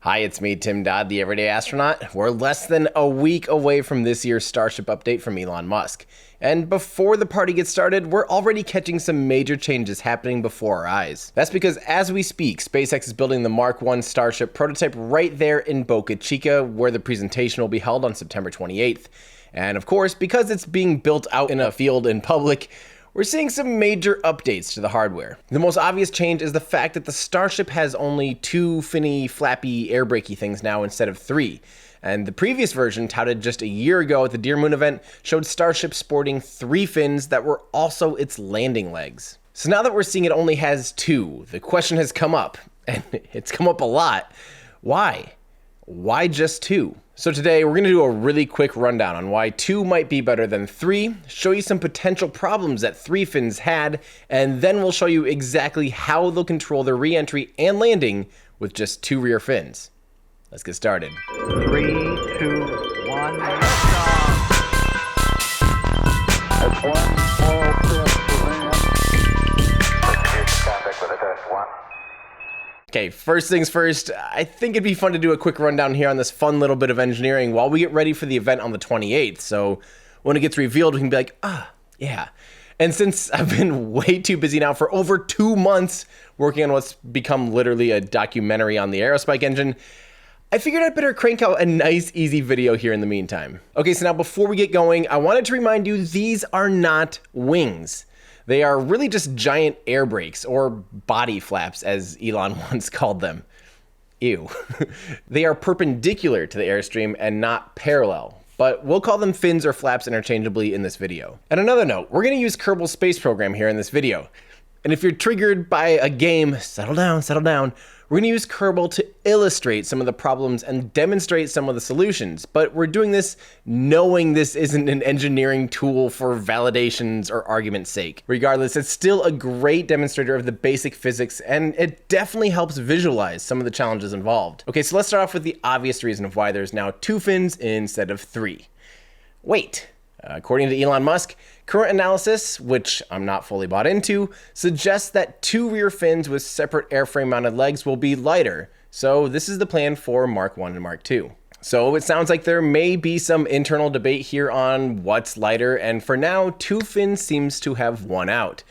Hi, it's me, Tim Dodd, the Everyday Astronaut. We're less than a week away from this year's Starship update from Elon Musk. And before the party gets started, we're already catching some major changes happening before our eyes. That's because as we speak, SpaceX is building the Mark 1 Starship prototype right there in Boca Chica, where the presentation will be held on September 28th. And of course, because it's being built out in a field in public, we're seeing some major updates to the hardware. The most obvious change is the fact that the Starship has only two finny, flappy, air brakey things now instead of three. And the previous version, touted just a year ago at the Deer Moon event, showed Starship sporting three fins that were also its landing legs. So now that we're seeing it only has two, the question has come up, and it's come up a lot. Why? Why just two? So today we're going to do a really quick rundown on why two might be better than three, show you some potential problems that three fins had, and then we'll show you exactly how they'll control their re-entry and landing with just two rear fins. Let's get started. 3, 2, 1, liftoff. That's one small step for man. Contact with a test one. Okay, first things first, I think it'd be fun to do a quick rundown here on this fun little bit of engineering while we get ready for the event on the 28th. So when it gets revealed, we can be like, yeah. And since I've been way too busy now for over 2 months working on what's become literally a documentary on the Aerospike engine, I figured I'd better crank out a nice, easy video here in the meantime. Okay, so now before we get going, I wanted to remind you these are not wings. They are really just giant air brakes, or body flaps, as Elon once called them. Ew. They are perpendicular to the airstream and not parallel, but we'll call them fins or flaps interchangeably in this video. And another note, we're going to use Kerbal Space Program here in this video. And if you're triggered by a game, settle down. We're going to use Kerbal to illustrate some of the problems and demonstrate some of the solutions, but we're doing this knowing this isn't an engineering tool for validations or argument's sake. Regardless, it's still a great demonstrator of the basic physics, and it definitely helps visualize some of the challenges involved. Okay, so let's start off with the obvious reason of why there's now two fins instead of three. Weight. According to Elon Musk, current analysis, which I'm not fully bought into, suggests that two rear fins with separate airframe mounted legs will be lighter. So this is the plan for Mark 1 and Mark 2. So it sounds like there may be some internal debate here on what's lighter, and for now, two fins seems to have won out.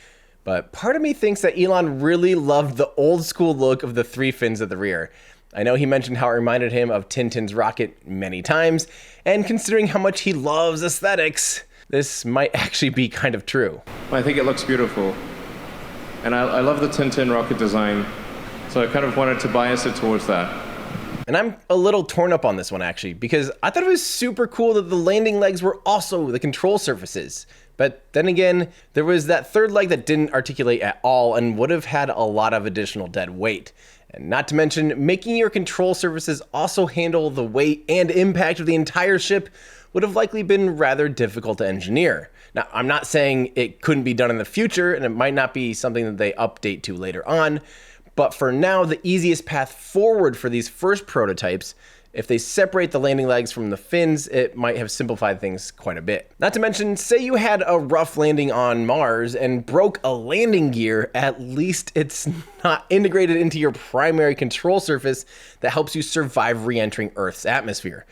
But part of me thinks that Elon really loved the old school look of the three fins at the rear. I know he mentioned how it reminded him of Tintin's rocket many times, and considering how much he loves aesthetics, this might actually be kind of true. I think it looks beautiful, and I love the Tintin rocket design, so I kind of wanted to bias it towards that. And I'm a little torn up on this one actually, because I thought it was super cool that the landing legs were also the control surfaces. But then again, there was that third leg that didn't articulate at all and would have had a lot of additional dead weight. And not to mention, making your control surfaces also handle the weight and impact of the entire ship would have likely been rather difficult to engineer. Now, I'm not saying it couldn't be done in the future, and it might not be something that they update to later on, but for now, the easiest path forward for these first prototypes, if they separate the landing legs from the fins, it might have simplified things quite a bit. Not to mention, say you had a rough landing on Mars and broke a landing gear, at least it's not integrated into your primary control surface that helps you survive re-entering Earth's atmosphere.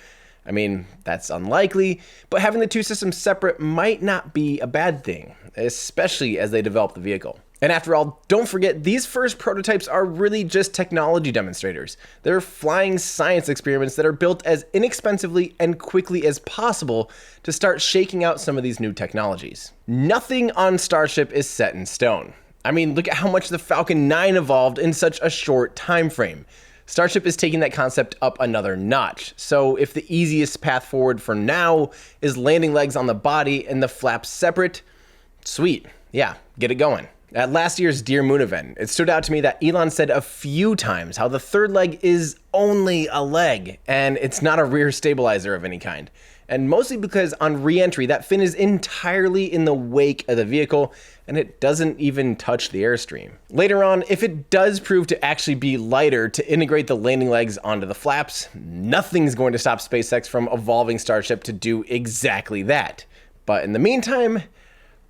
I mean, that's unlikely, but having the two systems separate might not be a bad thing, especially as they develop the vehicle. And after all, don't forget, these first prototypes are really just technology demonstrators. They're flying science experiments that are built as inexpensively and quickly as possible to start shaking out some of these new technologies. Nothing on Starship is set in stone. I mean, look at how much the Falcon 9 evolved in such a short time frame. Starship is taking that concept up another notch. So if the easiest path forward for now is landing legs on the body and the flaps separate, sweet, yeah, get it going. At last year's Deer Moon event, it stood out to me that Elon said a few times how the third leg is only a leg, and it's not a rear stabilizer of any kind. And mostly because on re-entry, that fin is entirely in the wake of the vehicle, and it doesn't even touch the airstream. Later on, if it does prove to actually be lighter to integrate the landing legs onto the flaps, nothing's going to stop SpaceX from evolving Starship to do exactly that. But in the meantime,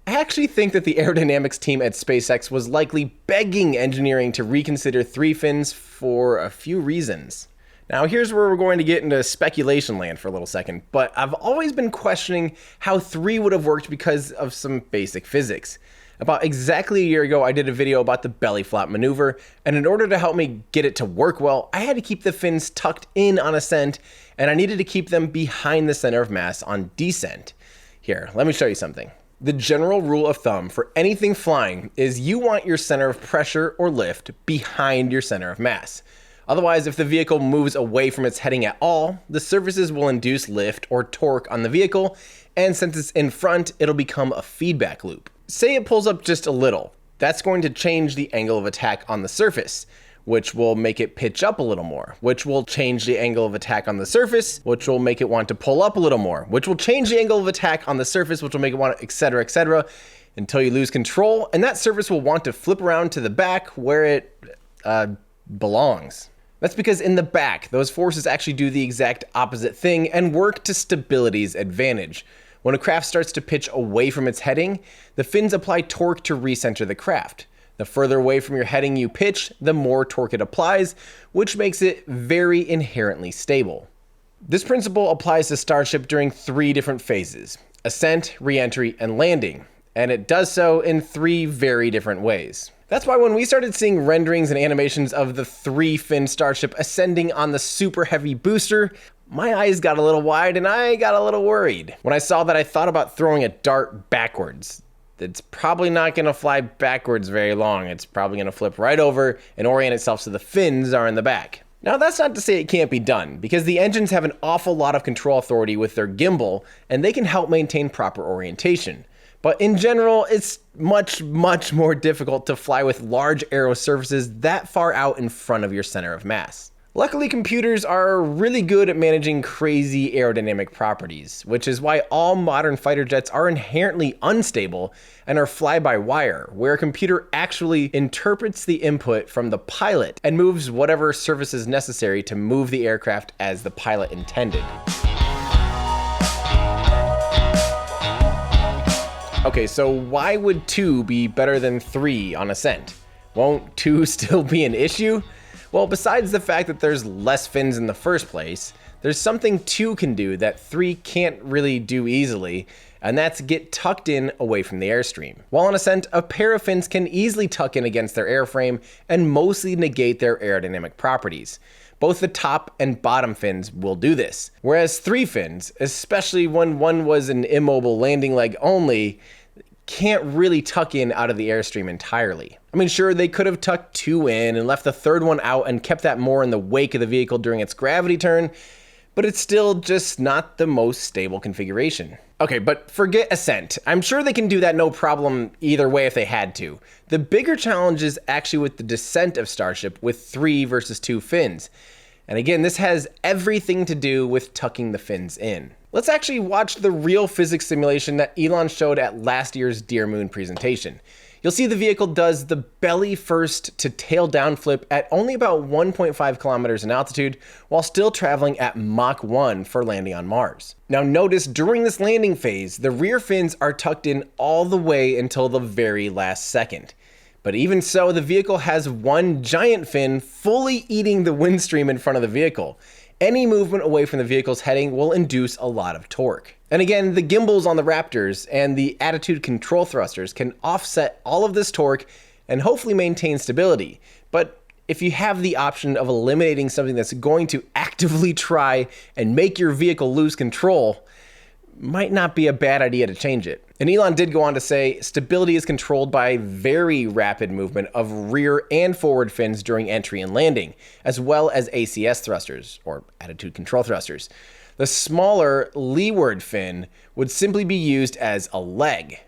I actually think that the aerodynamics team at SpaceX was likely begging engineering to reconsider three fins for a few reasons. Now here's where we're going to get into speculation land for a little second, but I've always been questioning how 3 would have worked because of some basic physics. About exactly a year ago, I did a video about the belly flop maneuver, and in order to help me get it to work well, I had to keep the fins tucked in on ascent, and I needed to keep them behind the center of mass on descent. Here, let me show you something. The general rule of thumb for anything flying is you want your center of pressure or lift behind your center of mass. Otherwise, if the vehicle moves away from its heading at all, the surfaces will induce lift or torque on the vehicle, and since it's in front, it'll become a feedback loop. Say it pulls up just a little. That's going to change the angle of attack on the surface, which will make it pitch up a little more, which will change the angle of attack on the surface, which will make it want to pull up a little more, which will change the angle of attack on the surface, which will make it want to, etc., until you lose control, and that surface will want to flip around to the back where it belongs. That's because in the back, those forces actually do the exact opposite thing and work to stability's advantage. When a craft starts to pitch away from its heading, the fins apply torque to recenter the craft. The further away from your heading you pitch, the more torque it applies, which makes it very inherently stable. This principle applies to Starship during 3 different phases: ascent, re-entry, and landing, and it does so in 3 very different ways. That's why when we started seeing renderings and animations of the 3-fin Starship ascending on the super heavy booster, my eyes got a little wide and I got a little worried. When I saw that, I thought about throwing a dart backwards. It's probably not going to fly backwards very long. It's probably going to flip right over and orient itself so the fins are in the back. Now that's not to say it can't be done, because the engines have an awful lot of control authority with their gimbal, and they can help maintain proper orientation. But in general, it's much more difficult to fly with large aero surfaces that far out in front of your center of mass. Luckily, computers are really good at managing crazy aerodynamic properties, which is why all modern fighter jets are inherently unstable and are fly-by-wire, where a computer actually interprets the input from the pilot and moves whatever surface is necessary to move the aircraft as the pilot intended. Okay, so why would 2 be better than 3 on ascent? Won't 2 still be an issue? Well, besides the fact that there's less fins in the first place, there's something 2 can do that 3 can't really do easily, and that's get tucked in away from the airstream. While on ascent, a pair of fins can easily tuck in against their airframe and mostly negate their aerodynamic properties. Both the top and bottom fins will do this, whereas 3 fins, especially when one was an immobile landing leg only, can't really tuck in out of the airstream entirely. I mean, sure, they could have tucked 2 in and left the 3rd one out and kept that more in the wake of the vehicle during its gravity turn, but it's still just not the most stable configuration. Okay, but forget ascent. I'm sure they can do that no problem either way if they had to. The bigger challenge is actually with the descent of Starship with 3 versus 2 fins. And again, this has everything to do with tucking the fins in. Let's actually watch the real physics simulation that Elon showed at last year's Dear Moon presentation. You'll see the vehicle does the belly first to tail down flip at only about 1.5 kilometers in altitude, while still traveling at Mach 1 for landing on Mars. Now notice during this landing phase, the rear fins are tucked in all the way until the very last second. But even so, the vehicle has one giant fin fully eating the wind stream in front of the vehicle. Any movement away from the vehicle's heading will induce a lot of torque. And again, the gimbals on the Raptors and the attitude control thrusters can offset all of this torque and hopefully maintain stability. But if you have the option of eliminating something that's going to actively try and make your vehicle lose control, might not be a bad idea to change it. And Elon did go on to say, stability is controlled by very rapid movement of rear and forward fins during entry and landing, as well as ACS thrusters, or attitude control thrusters. The smaller leeward fin would simply be used as a leg.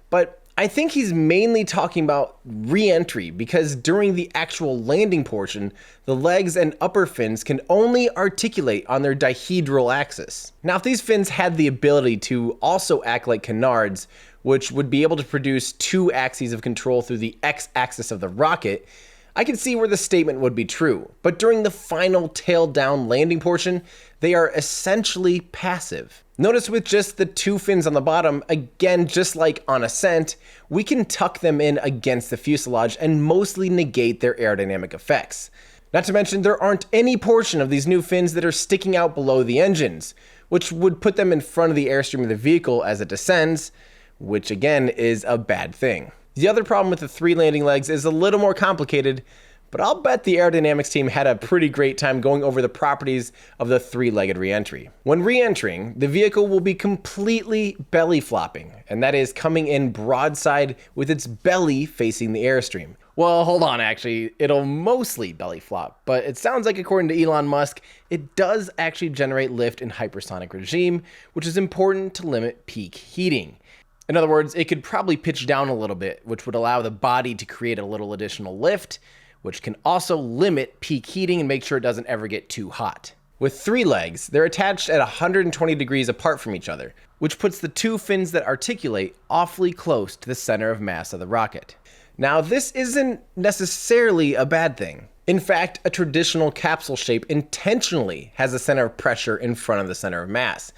But I think he's mainly talking about re-entry, because during the actual landing portion, the legs and upper fins can only articulate on their dihedral axis. Now, if these fins had the ability to also act like canards, which would be able to produce 2 axes of control through the x-axis of the rocket, I can see where the statement would be true. But during the final tail-down landing portion, they are essentially passive. Notice with just the 2 fins on the bottom, again, just like on ascent, we can tuck them in against the fuselage and mostly negate their aerodynamic effects. Not to mention, there aren't any portion of these new fins that are sticking out below the engines, which would put them in front of the airstream of the vehicle as it descends, which again is a bad thing. The other problem with the 3 landing legs is a little more complicated, but I'll bet the aerodynamics team had a pretty great time going over the properties of the 3-legged reentry. When re-entering, the vehicle will be completely belly flopping, and that is coming in broadside with its belly facing the airstream. Well, hold on, actually, it'll mostly belly flop, but it sounds like according to Elon Musk, it does actually generate lift in hypersonic regime, which is important to limit peak heating. In other words, it could probably pitch down a little bit, which would allow the body to create a little additional lift, which can also limit peak heating and make sure it doesn't ever get too hot. With 3 legs, they're attached at 120 degrees apart from each other, which puts the 2 fins that articulate awfully close to the center of mass of the rocket. Now, this isn't necessarily a bad thing. In fact, a traditional capsule shape intentionally has a center of pressure in front of the center of mass.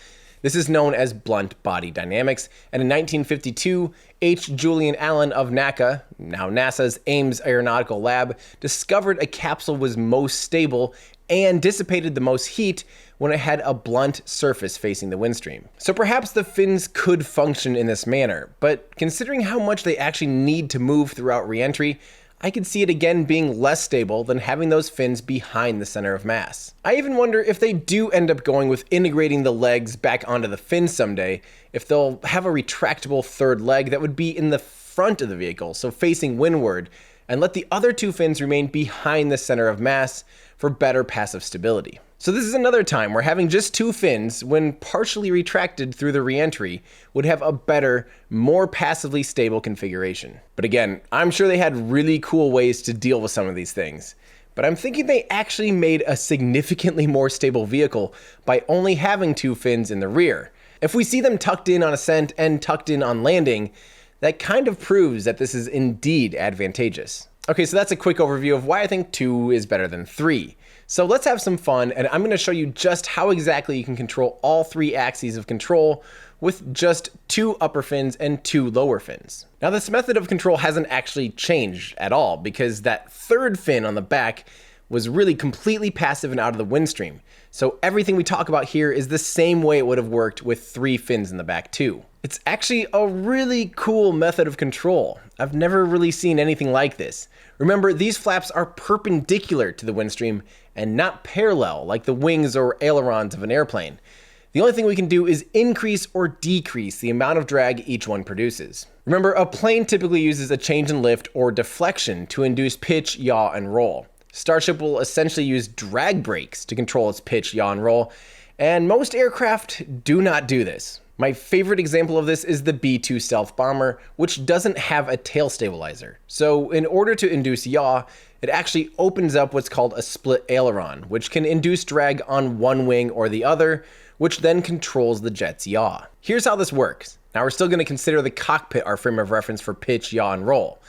This is known as blunt body dynamics, and in 1952, H. Julian Allen of NACA, now NASA's Ames Aeronautical Lab, discovered a capsule was most stable and dissipated the most heat when it had a blunt surface facing the windstream. So perhaps the fins could function in this manner, but considering how much they actually need to move throughout re-entry, I could see it again being less stable than having those fins behind the center of mass. I even wonder if they do end up going with integrating the legs back onto the fins someday, if they'll have a retractable 3rd leg that would be in the front of the vehicle, so facing windward, and let the other 2 fins remain behind the center of mass for better passive stability. So this is another time where having just 2 fins, when partially retracted through the re-entry, would have a better, more passively stable configuration. But again, I'm sure they had really cool ways to deal with some of these things. But I'm thinking they actually made a significantly more stable vehicle by only having 2 fins in the rear. If we see them tucked in on ascent and tucked in on landing, that kind of proves that this is indeed advantageous. Okay, so that's a quick overview of why I think 2 is better than 3. So let's have some fun, and I'm going to show you just how exactly you can control all 3 axes of control with just 2 upper fins and 2 lower fins. Now this method of control hasn't actually changed at all, because that 3rd fin on the back was really completely passive and out of the windstream. So everything we talk about here is the same way it would have worked with 3 fins in the back too. It's actually a really cool method of control. I've never really seen anything like this. Remember, these flaps are perpendicular to the windstream and not parallel like the wings or ailerons of an airplane. The only thing we can do is increase or decrease the amount of drag each one produces. Remember, a plane typically uses a change in lift or deflection to induce pitch, yaw, and roll. Starship will essentially use drag brakes to control its pitch, yaw, and roll, and most aircraft do not do this. My favorite example of this is the B-2 stealth bomber, which doesn't have a tail stabilizer. So in order to induce yaw, it actually opens up what's called a split aileron, which can induce drag on one wing or the other, which then controls the jet's yaw. Here's how this works. Now we're still going to consider the cockpit our frame of reference for pitch, yaw, and roll.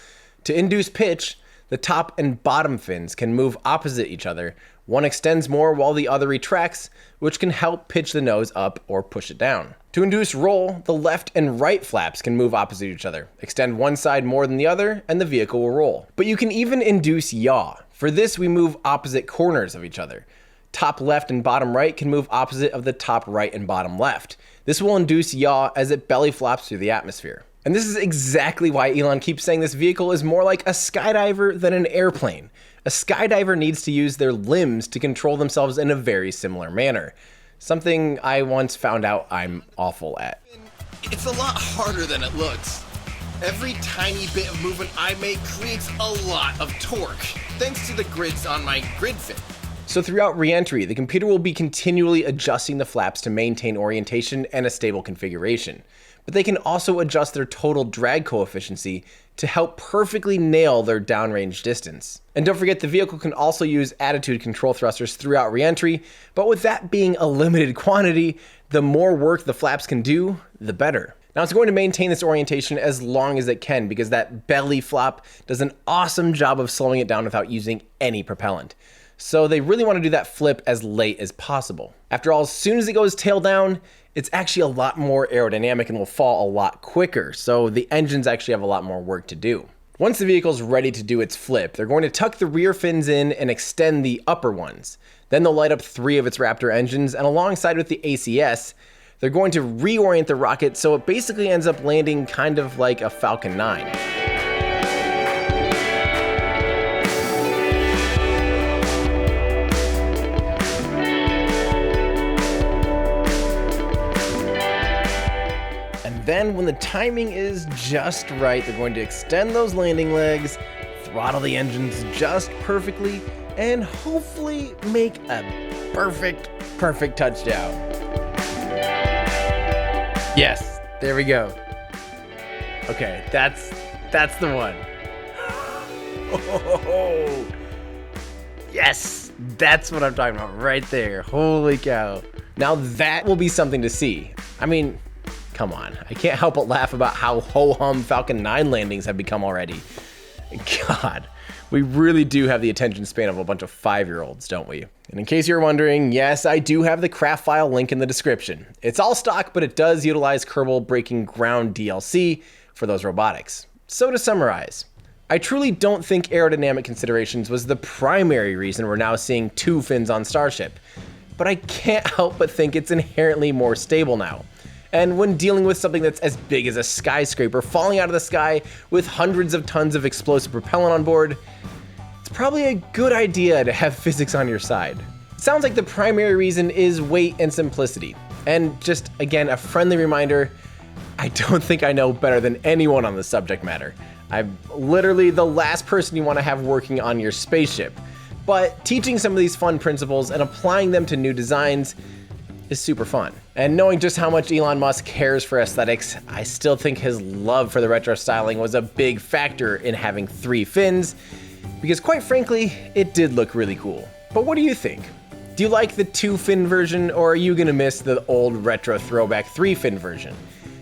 To induce pitch, the top and bottom fins can move opposite each other. One extends more while the other retracts, which can help pitch the nose up or push it down. To induce roll, the left and right flaps can move opposite each other, extend one side more than the other, and the vehicle will roll. But you can even induce yaw. For this, we move opposite corners of each other. Top left and bottom right can move opposite of the top right and bottom left. This will induce yaw as it belly flops through the atmosphere. And this is exactly why Elon keeps saying this vehicle is more like a skydiver than an airplane. A skydiver needs to use their limbs to control themselves in a very similar manner. Something I once found out I'm awful at. It's a lot harder than it looks. Every tiny bit of movement I make creates a lot of torque, thanks to the grids on my grid fit. So throughout re-entry, the computer will be continually adjusting the flaps to maintain orientation and a stable configuration. But they can also adjust their total drag coefficient to help perfectly nail their downrange distance. And don't forget, the vehicle can also use attitude control thrusters throughout re-entry, but with that being a limited quantity, the more work the flaps can do, the better. Now it's going to maintain this orientation as long as it can, because that belly flop does an awesome job of slowing it down without using any propellant. So they really want to do that flip as late as possible. After all, as soon as it goes tail down, it's actually a lot more aerodynamic and will fall a lot quicker, so the engines actually have a lot more work to do. Once the vehicle's ready to do its flip, they're going to tuck the rear fins in and extend the upper ones. Then they'll light up 3 of its Raptor engines, and alongside with the ACS, they're going to reorient the rocket so it basically ends up landing kind of like a Falcon 9. Then when the timing is just right, they're going to extend those landing legs, throttle the engines just perfectly, and hopefully make a perfect touchdown. Yes, there we go. Okay, that's the one. Oh, yes, that's what I'm talking about right there. Holy cow. Now that will be something to see. I mean, come on, I can't help but laugh about how ho-hum Falcon 9 landings have become already. God, we really do have the attention span of a bunch of 5-year-olds, don't we? And in case you're wondering, yes, I do have the craft file link in the description. It's all stock, but it does utilize Kerbal Breaking Ground DLC for those robotics. So to summarize, I truly don't think aerodynamic considerations was the primary reason we're now seeing 2 fins on Starship, but I can't help but think it's inherently more stable now. And when dealing with something that's as big as a skyscraper falling out of the sky with hundreds of tons of explosive propellant on board, it's probably a good idea to have physics on your side. It sounds like the primary reason is weight and simplicity. And just, again, a friendly reminder, I don't think I know better than anyone on the subject matter. I'm literally the last person you want to have working on your spaceship. But teaching some of these fun principles and applying them to new designs is super fun. And knowing just how much Elon Musk cares for aesthetics, I still think his love for the retro styling was a big factor in having 3 fins, because quite frankly, it did look really cool. But what do you think? Do you like the 2-fin version, or are you gonna miss the old retro throwback 3-fin version?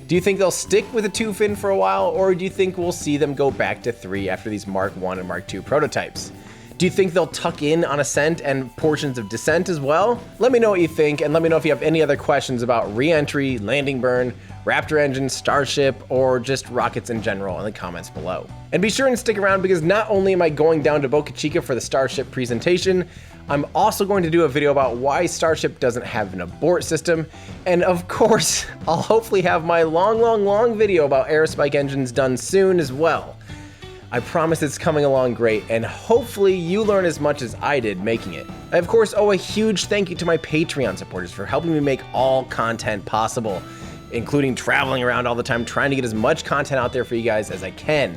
Do you think they'll stick with a 2-fin for a while, or do you think we'll see them go back to 3 after these Mark 1 and Mark 2 prototypes? Do you think they'll tuck in on Ascent and portions of Descent as well? Let me know what you think, and let me know if you have any other questions about re-entry, landing burn, Raptor engine, Starship, or just rockets in general in the comments below. And be sure and stick around, because not only am I going down to Boca Chica for the Starship presentation, I'm also going to do a video about why Starship doesn't have an abort system, and of course, I'll hopefully have my long video about Aerospike engines done soon as well. I promise it's coming along great, and hopefully you learn as much as I did making it. I of course owe a huge thank you to my Patreon supporters for helping me make all content possible, including traveling around all the time trying to get as much content out there for you guys as I can.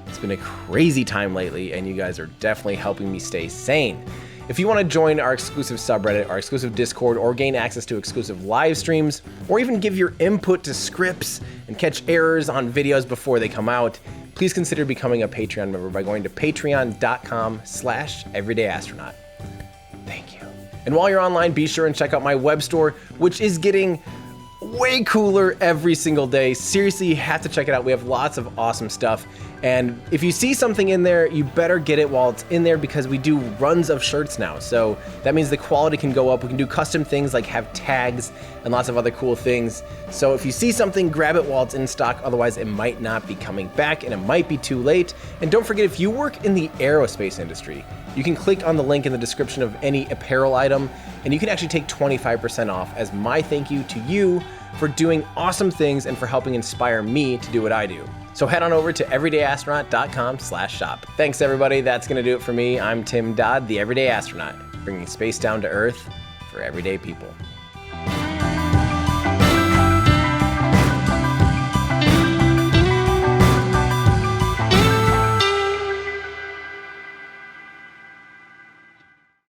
It's been a crazy time lately, and you guys are definitely helping me stay sane. If you want to join our exclusive subreddit, our exclusive Discord, or gain access to exclusive live streams, or even give your input to scripts and catch errors on videos before they come out, please consider becoming a Patreon member by going to patreon.com/everydayastronaut. Thank you. And while you're online, be sure and check out my web store, which is getting way cooler every single day. Seriously, you have to check it out. We have lots of awesome stuff. And if you see something in there, you better get it while it's in there, because we do runs of shirts now. So that means the quality can go up. We can do custom things like have tags and lots of other cool things. So if you see something, grab it while it's in stock. Otherwise, it might not be coming back and it might be too late. And don't forget, if you work in the aerospace industry, you can click on the link in the description of any apparel item, and you can actually take 25% off as my thank you to you for doing awesome things and for helping inspire me to do what I do. So head on over to everydayastronaut.com/shop. Thanks everybody, that's gonna do it for me. I'm Tim Dodd, the Everyday Astronaut, bringing space down to Earth for everyday people.